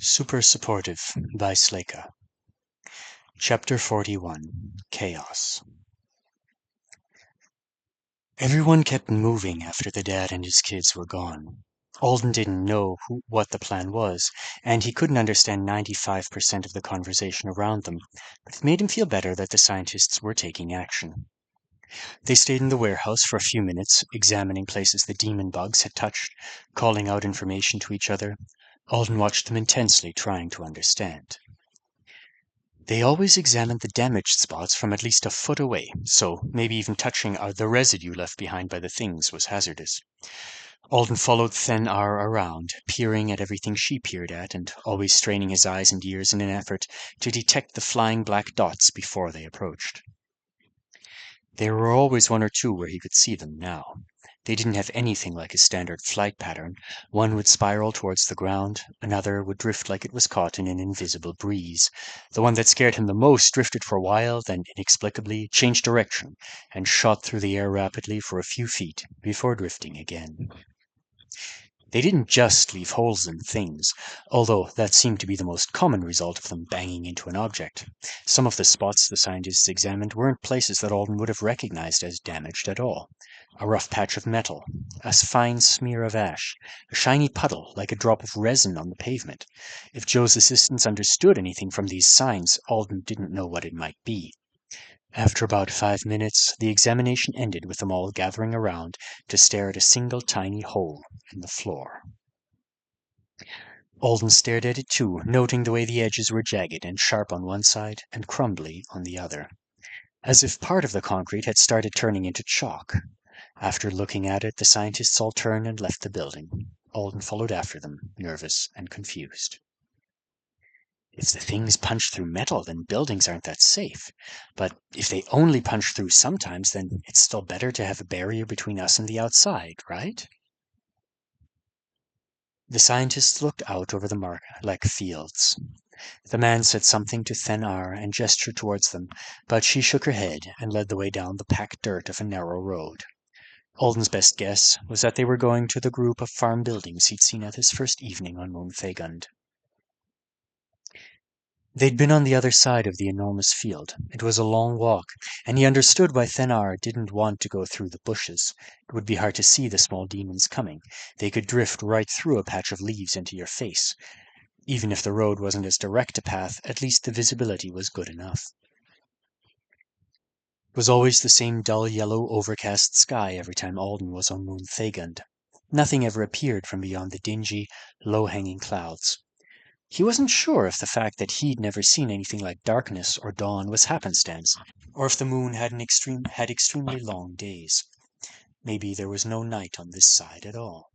Super Supportive by Sleyca. Chapter 41 Chaos. Everyone kept moving after the dad and his kids were gone. Alden didn't know what the plan was, and he couldn't understand 95% of the conversation around them, but it made him feel better that the scientists were taking action. They stayed in the warehouse for a few minutes, examining places the demon bugs had touched, calling out information to each other. Alden watched them intensely, trying to understand. They always examined the damaged spots from at least a foot away, so maybe even touching the residue left behind by the things was hazardous. Alden followed Then-Ar around, peering at everything she peered at, and always straining his eyes and ears in an effort to detect the flying black dots before they approached. There were always one or two where he could see them now. They didn't have anything like a standard flight pattern. One would spiral towards the ground, another would drift like it was caught in an invisible breeze. The one that scared him the most drifted for a while, then inexplicably changed direction and shot through the air rapidly for a few feet before drifting again. They didn't just leave holes in things, although that seemed to be the most common result of them banging into an object. Some of the spots the scientists examined weren't places that Alden would have recognized as damaged at all. A rough patch of metal, a fine smear of ash, a shiny puddle like a drop of resin on the pavement. If Joe's assistants understood anything from these signs, Alden didn't know what it might be. After about 5 minutes, the examination ended with them all gathering around to stare at a single tiny hole in the floor. Alden stared at it too, noting the way the edges were jagged and sharp on one side and crumbly on the other, as if part of the concrete had started turning into chalk. After looking at it, the scientists all turned and left the building. Alden followed after them, nervous and confused. If the things punch through metal, then buildings aren't that safe. But if they only punch through sometimes, then it's still better to have a barrier between us and the outside, right? The scientists looked out over the Mark-like fields. The man said something to Then-Ar and gestured towards them, but she shook her head and led the way down the packed dirt of a narrow road. Alden's best guess was that they were going to the group of farm buildings he'd seen at his first evening on Moon Thagund. They'd been on the other side of the enormous field. It was a long walk, and he understood why Then-Ar didn't want to go through the bushes. It would be hard to see the small demons coming. They could drift right through a patch of leaves into your face. Even if the road wasn't as direct a path, at least the visibility was good enough. It was always the same dull yellow overcast sky every time Alden was on Moon Thagund. Nothing ever appeared from beyond the dingy, low-hanging clouds. He wasn't sure if the fact that he'd never seen anything like darkness or dawn was happenstance, or if the moon had extremely long days. Maybe there was no night on this side at all.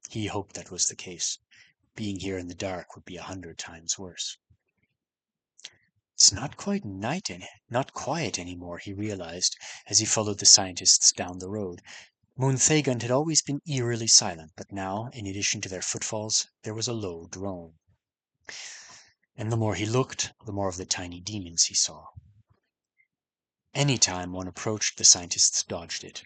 He hoped that was the case. Being here in the dark would be 100 times worse. It's not quite not quiet anymore, he realized as he followed the scientists down the road. Moon Thagund had always been eerily silent, but now, in addition to their footfalls, there was a low drone. And the more he looked, the more of the tiny demons he saw. Any time one approached, the scientists dodged it.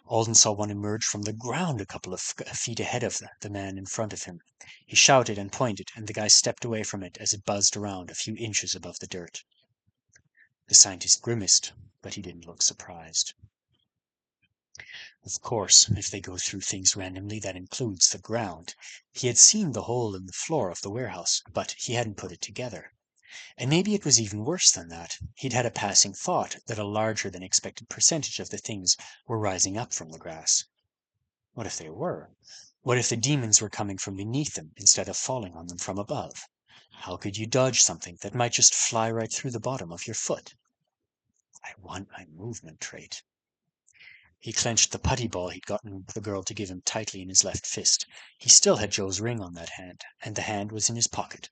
Alden saw one emerge from the ground a couple of feet ahead of the man in front of him. He shouted and pointed, and the guy stepped away from it as it buzzed around a few inches above the dirt. The scientist grimaced, but he didn't look surprised. Of course, if they go through things randomly, that includes the ground. He had seen the hole in the floor of the warehouse, but he hadn't put it together. And maybe it was even worse than that. He'd had a passing thought that a larger than expected percentage of the things were rising up from the grass. What if they were? What if the demons were coming from beneath them instead of falling on them from above? How could you dodge something that might just fly right through the bottom of your foot? I want my movement trait. He clenched the putty ball he'd gotten the girl to give him tightly in his left fist. He still had Joe's ring on that hand, and the hand was in his pocket.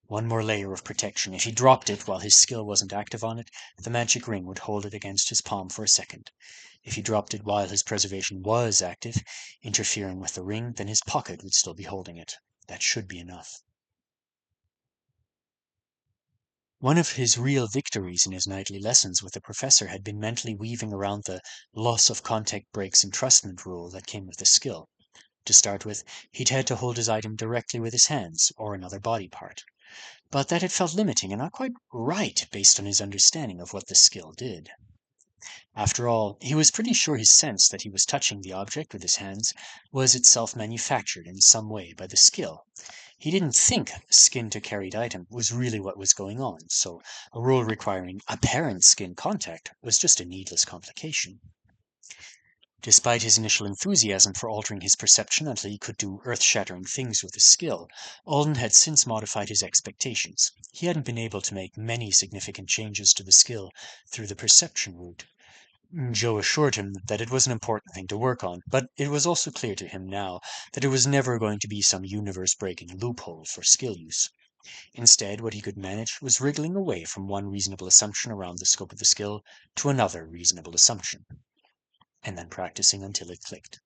One more layer of protection. If he dropped it while his skill wasn't active on it, the magic ring would hold it against his palm for a second. If he dropped it while his preservation was active, interfering with the ring, then his pocket would still be holding it. That should be enough. One of his real victories in his nightly lessons with the professor had been mentally weaving around the loss of contact breaks entrustment rule that came with the skill. To start with, he'd had to hold his item directly with his hands, or another body part. But that had felt limiting and not quite right based on his understanding of what the skill did. After all, he was pretty sure his sense that he was touching the object with his hands was itself manufactured in some way by the skill. He didn't think skin-to-carried item was really what was going on, so a rule requiring apparent skin contact was just a needless complication. Despite his initial enthusiasm for altering his perception until he could do earth-shattering things with his skill, Alden had since modified his expectations. He hadn't been able to make many significant changes to the skill through the perception route. Joe assured him that it was an important thing to work on, but it was also clear to him now that it was never going to be some universe-breaking loophole for skill use. Instead, what he could manage was wriggling away from one reasonable assumption around the scope of the skill to another reasonable assumption, and then practicing until it clicked.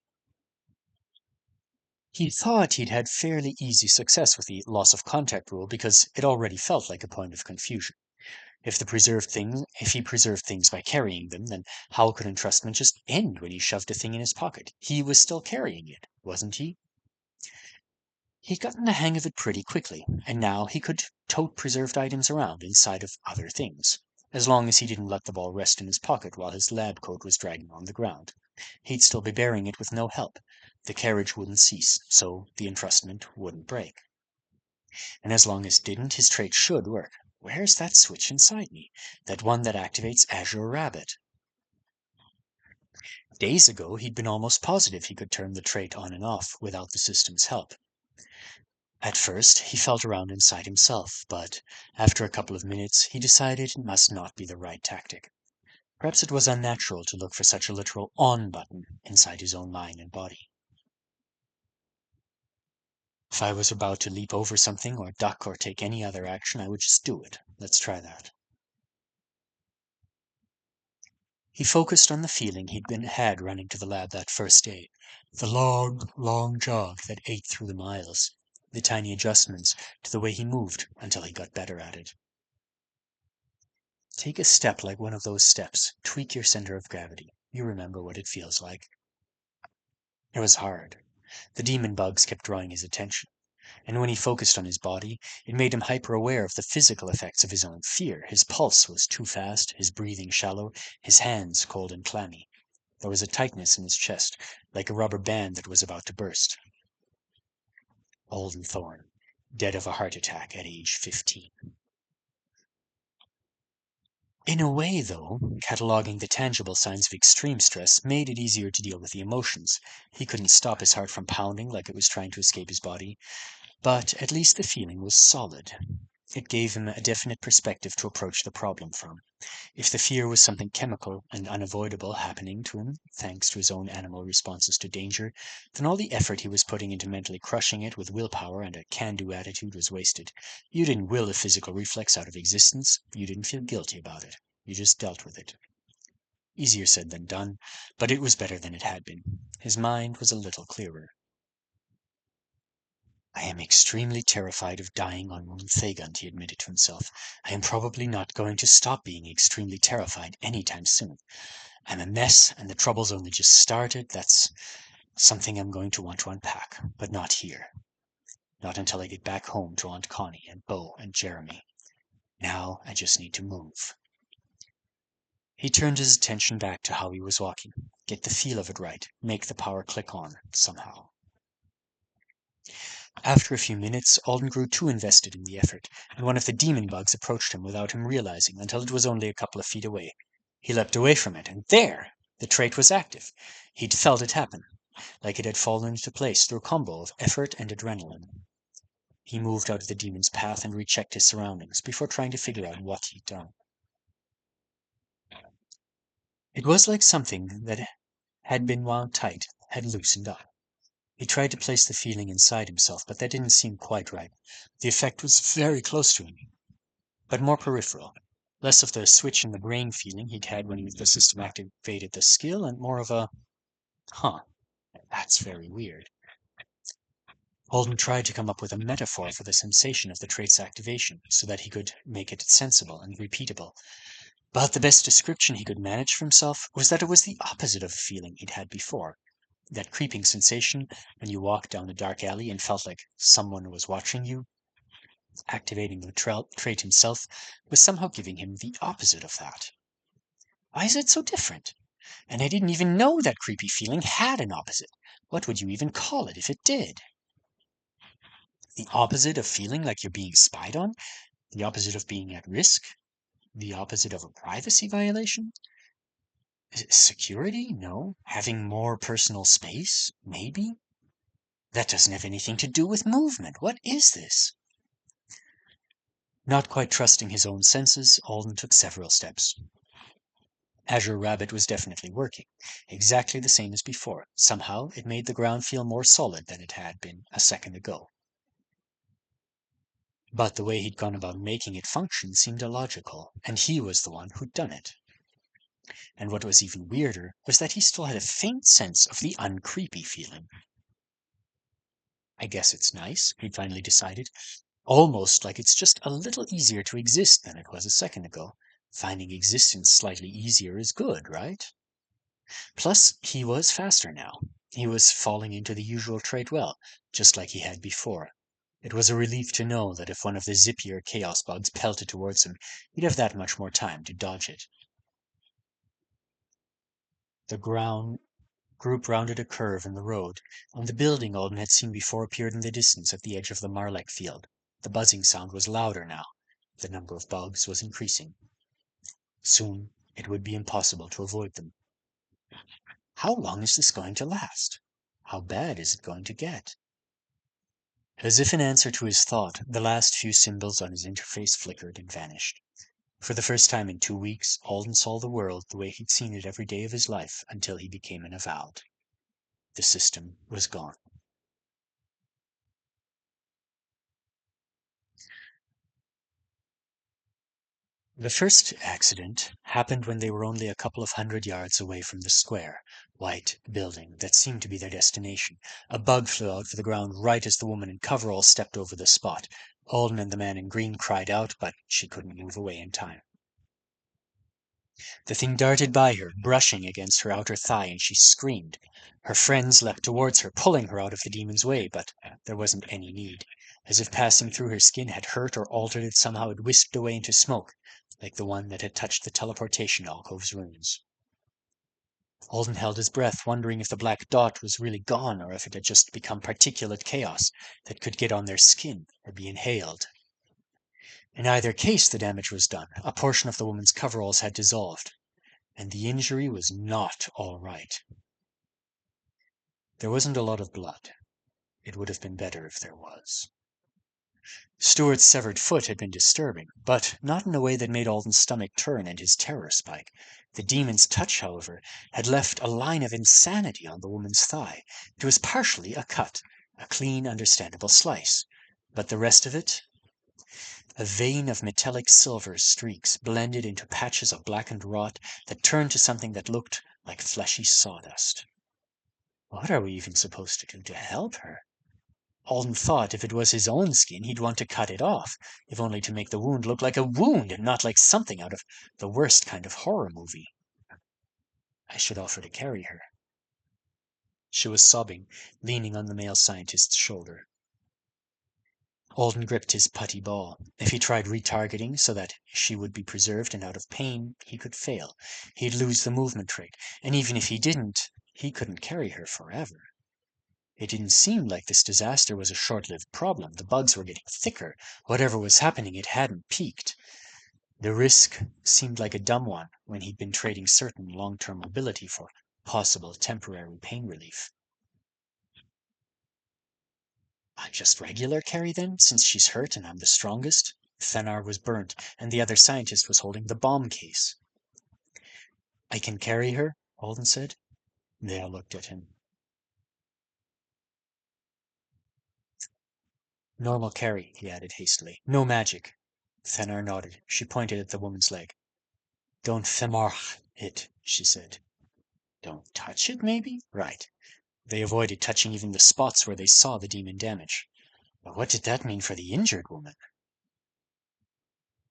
He thought he'd had fairly easy success with the loss of contact rule because it already felt like a point of confusion. If he preserved things by carrying them, then how could entrustment just end when he shoved a thing in his pocket? He was still carrying it, wasn't he? He'd gotten the hang of it pretty quickly, and now he could tote preserved items around inside of other things, as long as he didn't let the ball rest in his pocket while his lab coat was dragging on the ground. He'd still be bearing it with no help. The carriage wouldn't cease, so the entrustment wouldn't break. And as long as it didn't, his trait should work. Where's that switch inside me? That one that activates Azure Rabbit. Days ago, he'd been almost positive he could turn the trait on and off without the system's help. At first, he felt around inside himself, but after a couple of minutes, he decided it must not be the right tactic. Perhaps it was unnatural to look for such a literal on button inside his own mind and body. If I was about to leap over something or duck or take any other action, I would just do it. Let's try that. He focused on the feeling he'd had running to the lab that first day. The long, long jog that ate through the miles. The tiny adjustments to the way he moved until he got better at it. Take a step like one of those steps. Tweak your center of gravity. You remember what it feels like. It was hard. The demon bugs kept drawing his attention. And when he focused on his body, it made him hyper-aware of the physical effects of his own fear. His pulse was too fast, his breathing shallow, his hands cold and clammy. There was a tightness in his chest, like a rubber band that was about to burst. Alden Thorne, dead of a heart attack at age 15. In a way, though, cataloging the tangible signs of extreme stress made it easier to deal with the emotions. He couldn't stop his heart from pounding like it was trying to escape his body, but at least the feeling was solid. It gave him a definite perspective to approach the problem from. If the fear was something chemical and unavoidable happening to him, thanks to his own animal responses to danger, then all the effort he was putting into mentally crushing it with willpower and a can-do attitude was wasted. You didn't will a physical reflex out of existence. You didn't feel guilty about it. You just dealt with it. Easier said than done, but it was better than it had been. His mind was a little clearer. I am extremely terrified of dying on Moon Thagund, he admitted to himself. I am probably not going to stop being extremely terrified anytime soon. I'm a mess, and the trouble's only just started. That's something I'm going to want to unpack, but not here. Not until I get back home to Aunt Connie and Bo and Jeremy. Now I just need to move. He turned his attention back to how he was walking. Get the feel of it right. Make the power click on, somehow. After a few minutes, Alden grew too invested in the effort, and one of the demon bugs approached him without him realizing until it was only a couple of feet away. He leapt away from it, and there! The trait was active. He'd felt it happen, like it had fallen into place through a combo of effort and adrenaline. He moved out of the demon's path and rechecked his surroundings before trying to figure out what he'd done. It was like something that had been wound tight had loosened up. He tried to place the feeling inside himself, but that didn't seem quite right. The effect was very close to him, but more peripheral. Less of the switch in the brain feeling he'd had when the system activated the skill, and more of a, that's very weird. Holden tried to come up with a metaphor for the sensation of the trait's activation, so that he could make it sensible and repeatable. But the best description he could manage for himself was that it was the opposite of the feeling he'd had before. That creeping sensation when you walked down a dark alley and felt like someone was watching you, activating the trait himself, was somehow giving him the opposite of that. Why is it so different? And I didn't even know that creepy feeling had an opposite. What would you even call it if it did? The opposite of feeling like you're being spied on? The opposite of being at risk? The opposite of a privacy violation? Security? No. Having more personal space? Maybe. That doesn't have anything to do with movement. What is this? Not quite trusting his own senses, Alden took several steps. Azure Rabbit was definitely working, exactly the same as before. Somehow it made the ground feel more solid than it had been a second ago. But the way he'd gone about making it function seemed illogical, and he was the one who'd done it. And what was even weirder was that he still had a faint sense of the uncreepy feeling. I guess it's nice, he'd finally decided. Almost like it's just a little easier to exist than it was a second ago. Finding existence slightly easier is good, right? Plus, he was faster now. He was falling into the usual trait well, just like he had before. It was a relief to know that if one of the zippier chaos bugs pelted towards him, he'd have that much more time to dodge it. The group rounded a curve in the road, and the building Alden had seen before appeared in the distance at the edge of the Marlek field. The buzzing sound was louder now. The number of bugs was increasing. Soon it would be impossible to avoid them. How long is this going to last? How bad is it going to get? As if in answer to his thought, the last few symbols on his interface flickered and vanished. For the first time in 2 weeks, Alden saw the world the way he'd seen it every day of his life until he became an avowed. The system was gone. The first accident happened when they were only a couple of 100 yards away from the square, white building that seemed to be their destination. A bug flew out of the ground right as the woman in coveralls stepped over the spot. Alden and the man in green cried out, but she couldn't move away in time. The thing darted by her, brushing against her outer thigh, and she screamed. Her friends leapt towards her, pulling her out of the demon's way, but there wasn't any need. As if passing through her skin had hurt or altered it somehow, it whisked away into smoke, like the one that had touched the teleportation alcove's runes. Alden held his breath, wondering if the black dot was really gone, or if it had just become particulate chaos that could get on their skin or be inhaled. In either case, the damage was done. A portion of the woman's coveralls had dissolved, and the injury was not all right. There wasn't a lot of blood. It would have been better if there was. Stuart's severed foot had been disturbing, but not in a way that made Alden's stomach turn and his terror spike. The demon's touch, however, had left a line of insanity on the woman's thigh. It was partially a cut, a clean, understandable slice, but the rest of it, a vein of metallic silver streaks blended into patches of blackened rot that turned to something that looked like fleshy sawdust. What are we even supposed to do to help her? Alden thought if it was his own skin, he'd want to cut it off, if only to make the wound look like a wound and not like something out of the worst kind of horror movie. I should offer to carry her. She was sobbing, leaning on the male scientist's shoulder. Alden gripped his putty ball. If he tried retargeting so that she would be preserved and out of pain, he could fail. He'd lose the movement trait, and even if he didn't, he couldn't carry her forever. It didn't seem like this disaster was a short-lived problem. The bugs were getting thicker. Whatever was happening, it hadn't peaked. The risk seemed like a dumb one when he'd been trading certain long-term mobility for possible temporary pain relief. Just regular carry then, since she's hurt and I'm the strongest? Fenar was burnt, and the other scientist was holding the bomb case. I can carry her, Alden said. They all looked at him. Normal carry, he added hastily. No magic. Fenar nodded. She pointed at the woman's leg. Don't femarch it, she said. Don't touch it, maybe? Right. They avoided touching even the spots where they saw the demon damage. But what did that mean for the injured woman?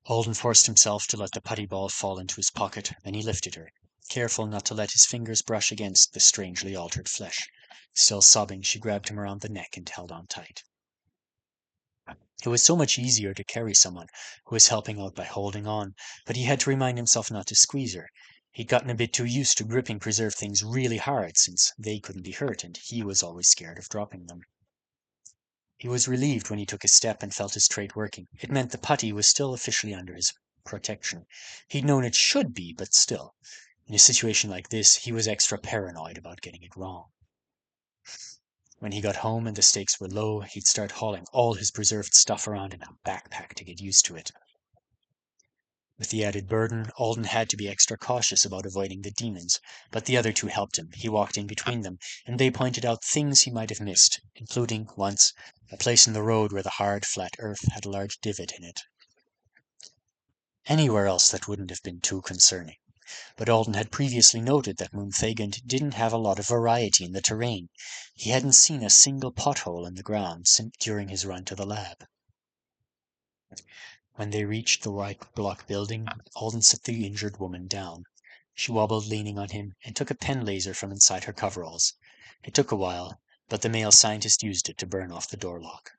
Alden forced himself to let the putty ball fall into his pocket, then he lifted her, careful not to let his fingers brush against the strangely altered flesh. Still sobbing, she grabbed him around the neck and held on tight. It was so much easier to carry someone who was helping out by holding on, but he had to remind himself not to squeeze her. He'd gotten a bit too used to gripping preserved things really hard since they couldn't be hurt and he was always scared of dropping them. He was relieved when he took a step and felt his trait working. It meant the putty was still officially under his protection. He'd known it should be, but still. In a situation like this, he was extra paranoid about getting it wrong. When he got home and the stakes were low, he'd start hauling all his preserved stuff around in a backpack to get used to it. With the added burden, Alden had to be extra cautious about avoiding the demons, but the other two helped him. He walked in between them, and they pointed out things he might have missed, including, once, a place in the road where the hard, flat earth had a large divot in it. Anywhere else that wouldn't have been too concerning. But Alden had previously noted that Moonthagand didn't have a lot of variety in the terrain. He hadn't seen a single pothole in the ground during his run to the lab. When they reached the white block building, Alden set the injured woman down. She wobbled, leaning on him, and took a pen laser from inside her coveralls. It took a while, but the male scientist used it to burn off the door lock.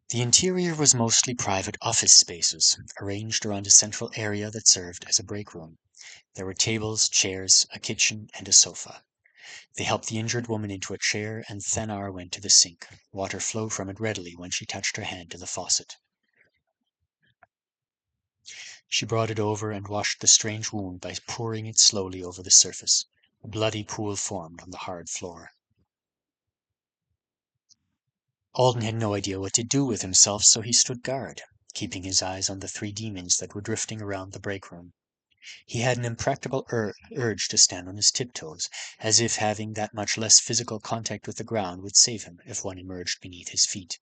The interior was mostly private office spaces, arranged around a central area that served as a break room. There were tables, chairs, a kitchen, and a sofa. They helped the injured woman into a chair, and Thanar went to the sink. Water flowed from it readily when she touched her hand to the faucet. She brought it over and washed the strange wound by pouring it slowly over the surface. A bloody pool formed on the hard floor. Alden had no idea what to do with himself, so he stood guard, keeping his eyes on the three demons that were drifting around the break room. He had an impractical urge to stand on his tiptoes, as if having that much less physical contact with the ground would save him if one emerged beneath his feet.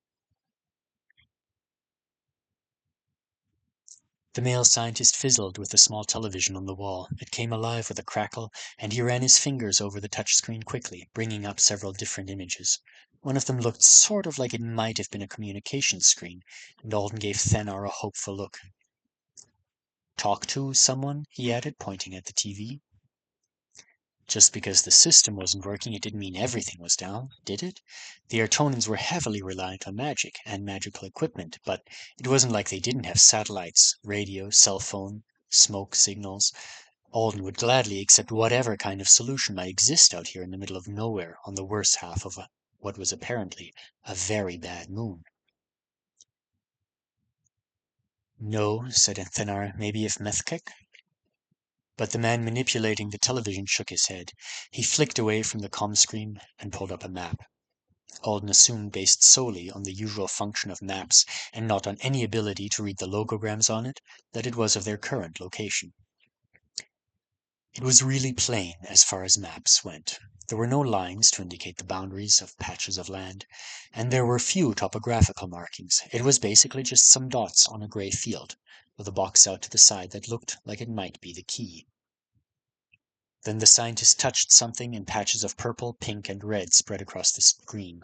The male scientist fizzled with the small television on the wall. It came alive with a crackle, and he ran his fingers over the touchscreen quickly, bringing up several different images. One of them looked sort of like it might have been a communications screen, and Alden gave Thanar a hopeful look. "Talk to someone?" he added, pointing at the TV. Just because the system wasn't working, it didn't mean everything was down, did it? The Airtonans were heavily reliant on magic and magical equipment, but it wasn't like they didn't have satellites, radio, cell phone, smoke signals. Alden would gladly accept whatever kind of solution might exist out here in the middle of nowhere on the worst half of what was apparently a very bad moon. "No," said Thanar, "maybe if Methkek?" But the man manipulating the television shook his head. He flicked away from the comm screen and pulled up a map. Alden assumed, based solely on the usual function of maps and not on any ability to read the logograms on it, that it was of their current location. It was really plain as far as maps went. There were no lines to indicate the boundaries of patches of land, and there were few topographical markings. It was basically just some dots on a gray field, with a box out to the side that looked like it might be the key. Then the scientist touched something, and patches of purple, pink, and red spread across the screen.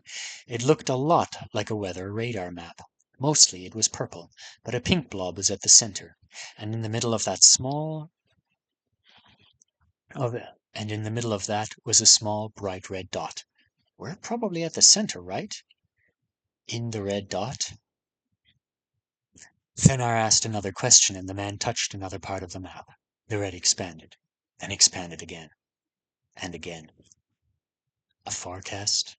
It looked a lot like a weather radar map. Mostly it was purple, but a pink blob was at the center, and in the middle of that was a small, bright red dot. We're probably at the center, right? In the red dot? Thanar asked another question, and the man touched another part of the map. The red expanded, then expanded again, and again. A forecast?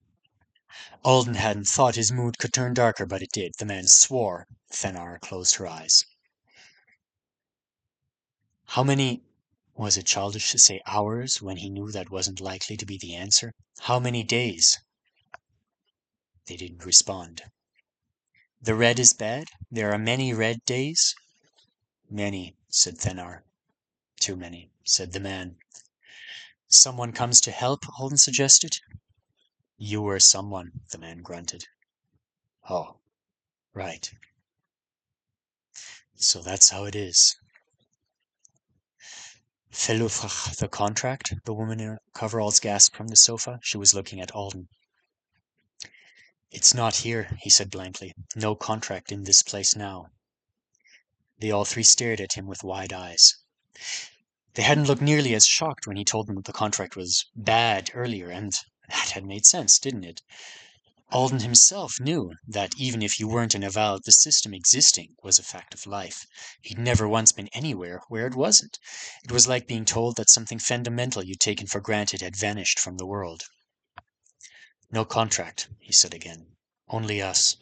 Alden hadn't thought his mood could turn darker, but it did. The man swore. Thanar closed her eyes. How many... Was it childish to say hours when he knew that wasn't likely to be the answer? How many days? They didn't respond. The red is bad? There are many red days? Many, said Thanar. Too many, said the man. Someone comes to help, Alden suggested. You were someone, the man grunted. Oh, right. So that's how it is. Felufach, the contract? The woman in coveralls gasped from the sofa. She was looking at Alden. It's not here, he said blankly. No contract in this place now. They all three stared at him with wide eyes. They hadn't looked nearly as shocked when he told them that the contract was bad earlier, and that had made sense, didn't it? Alden himself knew that even if you weren't in a Val, the system existing was a fact of life. He'd never once been anywhere where it wasn't. It was like being told that something fundamental you'd taken for granted had vanished from the world. No contract, he said again. Only us.